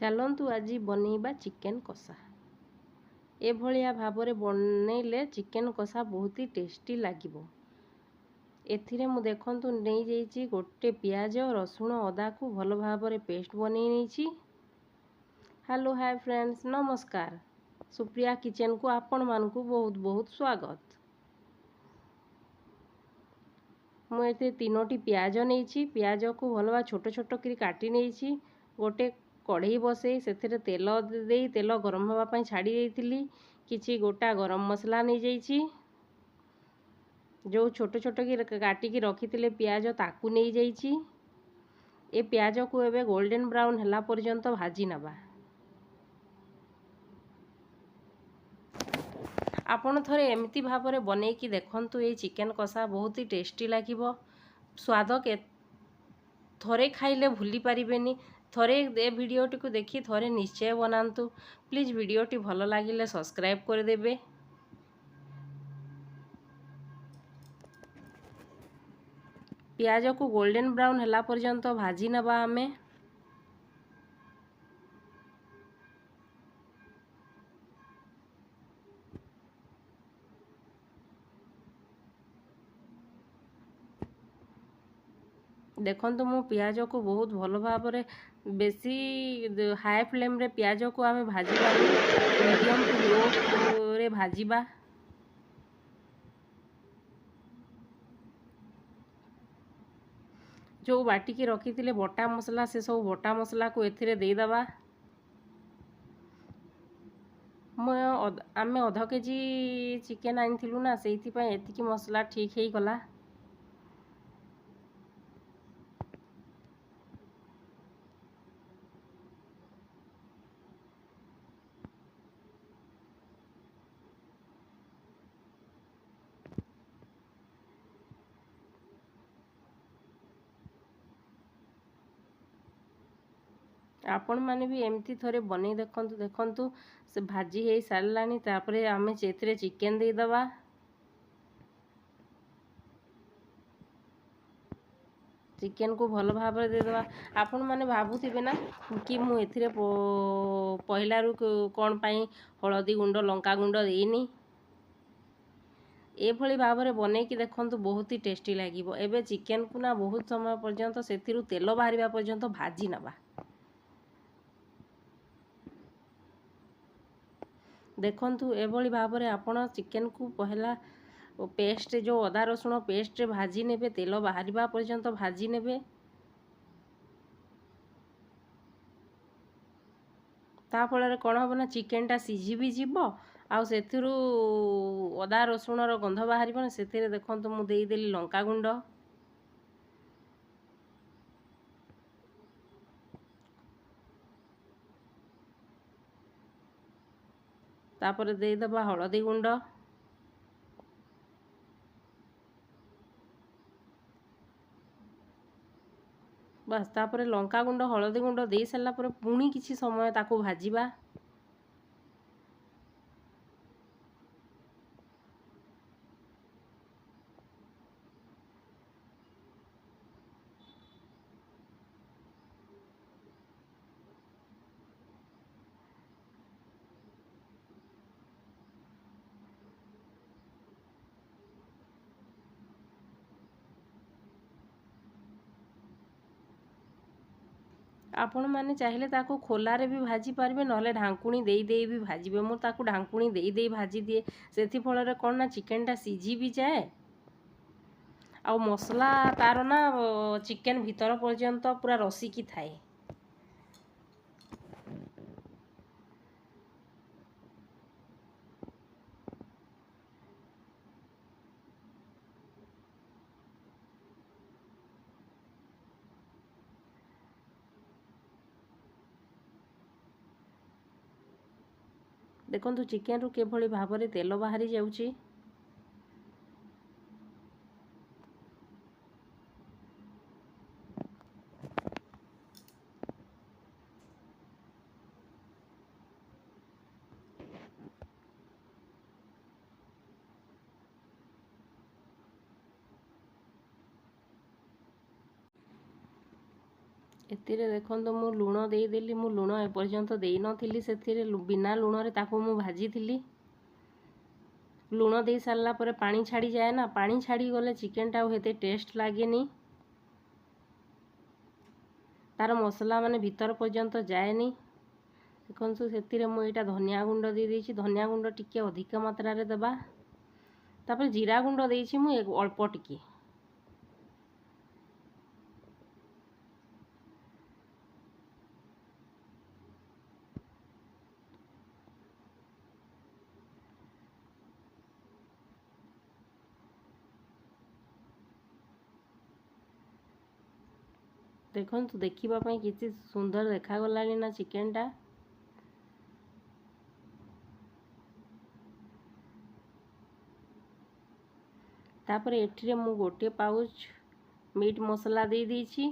ଚାଲନ୍ତୁ ଆଜି ବନେଇବା ଚିକେନ୍ କଷା। ଏଭଳିଆ ଭାବରେ ବନେଇଲେ ଚିକେନ୍ କଷା ବହୁତ ଟେଷ୍ଟି ଲାଗିବ। ଏଥିରେ ମୁଁ ଦେଖନ୍ତୁ ନେଇଯାଇଛି ଗୋଟେ ପିଆଜ, ରସୁଣ, ଅଦାକୁ ଭଲ ଭାବରେ ପେଷ୍ଟ ବନେଇ ନେଇଛି। ହ୍ୟାଲୋ ହାଇ ଫ୍ରେଣ୍ଡସ୍, ନମସ୍କାର। ସୁପ୍ରିୟା କିଚେନକୁ ଆପଣମାନଙ୍କୁ ବହୁତ ବହୁତ ସ୍ୱାଗତ। ମୁଁ ଏଥିରେ 3ଟି ପିଆଜ ନେଇଛି। ପିଆଜକୁ ଭଲ ଭାବରେ ଛୋଟ ଛୋଟ କରି କାଟି ନେଇଛି। ଗୋଟେ କଢ଼େଇ ବସେଇ ସେଥିରେ ତେଲ ଦେଇ ତେଲ ଗରମ ହେବା ପାଇଁ ଛାଡ଼ି ଦେଇଥିଲି। କିଛି ଗୋଟା ଗରମ ମସଲା ନେଇଯାଇଛି। ଯେଉଁ ଛୋଟ ଛୋଟ କି କାଟିକି ରଖିଥିଲେ ପିଆଜ ତାକୁ ନେଇଯାଇଛି। ଏ ପିଆଜକୁ ଏବେ ଗୋଲ୍ଡେନ୍ ବ୍ରାଉନ୍ ହେଲା ପର୍ଯ୍ୟନ୍ତ ଭାଜି ନେବା। ଆପଣ ଥରେ ଏମିତି ଭାବରେ ବନେଇକି ଦେଖନ୍ତୁ। ଏଇ ଚିକେନ୍ କଷା ବହୁତ ଟେଷ୍ଟି ଲାଗିବ। ସ୍ୱାଦ ଥରେ ଖାଇଲେ ଭୁଲି ପାରିବେନି। ଥରେ ଏ ଭିଡ଼ିଓଟିକୁ ଦେଖି ଥରେ ନିଶ୍ଚୟ ବନାନ୍ତୁ। ପ୍ଲିଜ୍ ଭିଡ଼ିଓଟି ଭଲ ଲାଗିଲେ ସବସ୍କ୍ରାଇବ୍ କରିଦେବେ। ପିଆଜକୁ ଗୋଲ୍ଡେନ୍ ବ୍ରାଉନ୍ ହେଲା ପର୍ଯ୍ୟନ୍ତ ଭାଜି ନେବା ଆମେ। ଦେଖନ୍ତୁ ମୁଁ ପିଆଜକୁ ବହୁତ ଭଲ ଭାବରେ ବେଶୀ ହାଇ ଫ୍ଲେମ୍ରେ ପିଆଜକୁ ଆମେ ଭାଜିବାନି, ମିଡ଼ିୟମ୍ ଟୁ ଲୋରେ ଭାଜିବା। ଯେଉଁ ବାଟିକି ରଖିଥିଲେ ବଟା ମସଲା, ସେସବୁ ବଟା ମସଲାକୁ ଏଥିରେ ଦେଇଦେବା। ଆମେ ଅଧ କେଜି ଚିକେନ୍ ଆଣିଥିଲୁ ନା, ସେଇଥିପାଇଁ ଏତିକି ମସଲା ଠିକ୍ ହେଇଗଲା। ଆପଣମାନେ ବି ଏମିତି ଥରେ ବନେଇ ଦେଖନ୍ତୁ। ଦେଖନ୍ତୁ ସେ ଭାଜି ହେଇ ସାରିଲାଣି। ତାପରେ ଆମେ ସେଥିରେ ଚିକେନ୍ ଦେଇଦେବା। ଚିକେନ୍କୁ ଭଲ ଭାବରେ ଦେଇଦେବା। ଆପଣମାନେ ଭାବୁଥିବେ ନା କି ମୁଁ ଏଥିରେ ପହିଲାରୁ କ'ଣ ପାଇଁ ହଳଦୀ ଗୁଣ୍ଡ, ଲଙ୍କା ଗୁଣ୍ଡ ଦେଇନି। ଏଭଳି ଭାବରେ ବନେଇକି ଦେଖନ୍ତୁ, ବହୁତ ଟେଷ୍ଟି ଲାଗିବ। ଏବେ ଚିକେନ୍କୁ ନା ବହୁତ ସମୟ ପର୍ଯ୍ୟନ୍ତ ସେଥିରୁ ତେଲ ବାହାରିବା ପର୍ଯ୍ୟନ୍ତ ଭାଜି ନେବା। ଦେଖନ୍ତୁ ଏଭଳି ଭାବରେ ଆପଣ ଚିକେନ୍କୁ ପହିଲା ପେଷ୍ଟ, ଯେଉଁ ଅଦା ରସୁଣ ପେଷ୍ଟରେ ଭାଜି ନେବେ, ତେଲ ବାହାରିବା ପର୍ଯ୍ୟନ୍ତ ଭାଜି ନେବେ। ତା ଫଳରେ କ'ଣ ହେବ ନା, ଚିକେନ୍ଟା ସିଝି ବି ଯିବ, ଆଉ ସେଥିରୁ ଅଦା ରସୁଣର ଗନ୍ଧ ବାହାରିବନି। ସେଥିରେ ଦେଖନ୍ତୁ ମୁଁ ଦେଇଦେଲି ଲଙ୍କାଗୁଣ୍ଡ, ତାପରେ ଦେଇଦେବା ହଳଦୀ ଗୁଣ୍ଡ, ବାସ୍। ତାପରେ ଲଙ୍କାଗୁଣ୍ଡ, ହଳଦୀ ଗୁଣ୍ଡ ଦେଇ ସାରିଲା ପରେ ପୁଣି କିଛି ସମୟ ତାକୁ ଭାଜିବା। ଆପଣମାନେ ଚାହିଁଲେ ତାକୁ ଖୋଲାରେ ବି ଭାଜି ପାରିବେ, ନହେଲେ ଢାଙ୍କୁଣୀ ଦେଇ ବି ଭାଜିବେ। ମୁଁ ତାକୁ ଢାଙ୍କୁଣୀ ଦେଇ ଭାଜି ଦିଏ। ସେଥିଫଳରେ କ'ଣ ନା, ଚିକେନ୍ଟା ସିଝି ବି ଯାଏ, ଆଉ ମସଲା ତାର ନା ଚିକେନ୍ ଭିତର ପର୍ଯ୍ୟନ୍ତ ପୁରା ରସିକି ଥାଏ। ଦେଖନ୍ତୁ ଚିକେନ୍ରୁ କିଭଳି ଭାବରେ ତେଲ ବାହାରି ଯାଉଛି। एतिरे देखंतु मु लुण देदेली। मु लुण एपर्यंत देई नथिली सेथिरे बिना लुण रे ताकू मु भाजी थिली। लुण दे सारला परे पानी छाड़ी जाए ना, पानी छाड़ी गले चिकेन टा हेते टेस्ट लागेनी, तार मसला माने भीतर पर्यंत जाएनी। देखंतु सेतिरे मु एटा धनिया गुंड दे देछि। धनिया गुंड टिके अधिक मात्रा रे देबा। तापर जीरा गुंड देछि मु अल्प टिके। देखंतु देखिबा पई किछि सुंदर देखा गलानी ना चिकेन टा। तापर एठिरे मु गोटे पाउच मीट मसला दे देछि।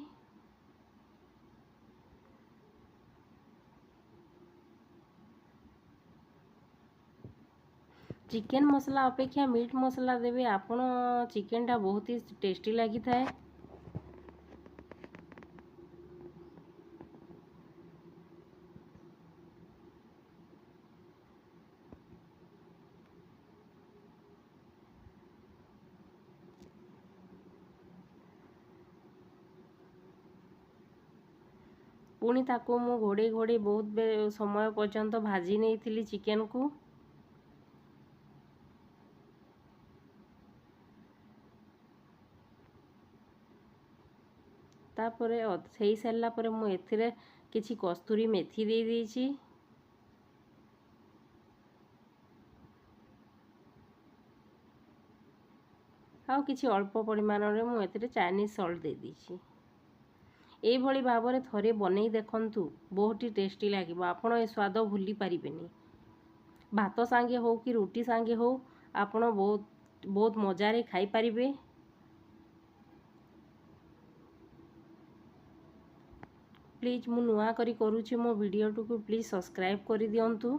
चिकेन मसला अपेक्षा मीट मसला देवे आपण चिकेन टा बहुत ही टेस्टी लगी थाए। पुणी ताको मु घोड़े घोड़े बहुत समय पर्यंत भाजी नहीं थिली चिकेन को। तापरे सही सारला परे मु एथिरे किछि कस्तूरी मेथी दे देछि। आउ किछि अल्प परिमाण रे मु एथिरे चाइनीज सॉल्ट दे देछि। एई भली भाबरे थरे बनेई देखंतु, बहुत ही टेस्टी लागिबो। आपण ए स्वाद भूली पारिबेनी। भात सांगे हो कि रोटी सांगे हो, आपण बहुत मजा रे खाई पारिबे। प्लीज मु नुआ करी करूछि मो वीडियो को प्लीज सब्सक्राइब करी दियंतु।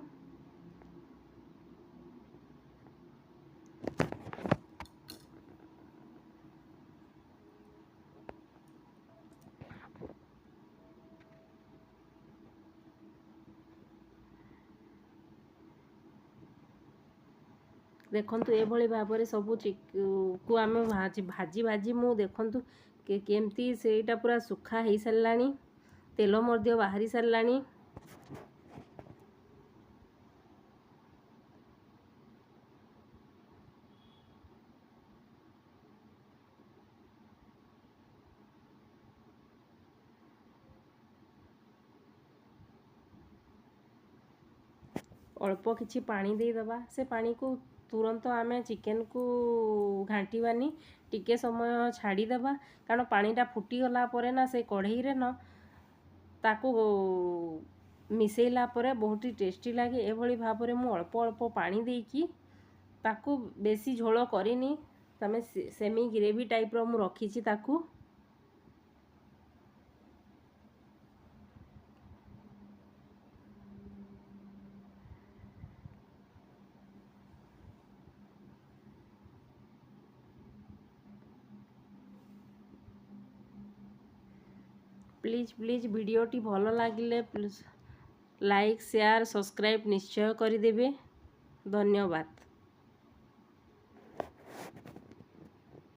देखंतु ए भली भाबरे सबु को आमे भाजी भाजी मु देखंतु केमती सेटा पूरा सुखा हेई सारलानी, तेल मध्य बाहरी सारलानी। अल्प किछि पानी दे दबा। से पानी को तुरंत आमे चिकेन को घांटीबानी, टिके समय छाड़ी दबा। कारण पानीटा फुटी गला परे ना से कढ़ई रे न ताको मिसेइला परे बहुत ही टेस्टी लागे। ए भली भाबरे मु अल्प अल्प पानी देकी ताको बेसी झोल करिनी, तमे सेमी ग्रेवी टाइप रो मु रखीची ताकू। प्लीज प्लीज वीडियोटी भल लागिले लाइक शेयर सब्सक्राइब निश्चय करिदेबे। धन्यवाद।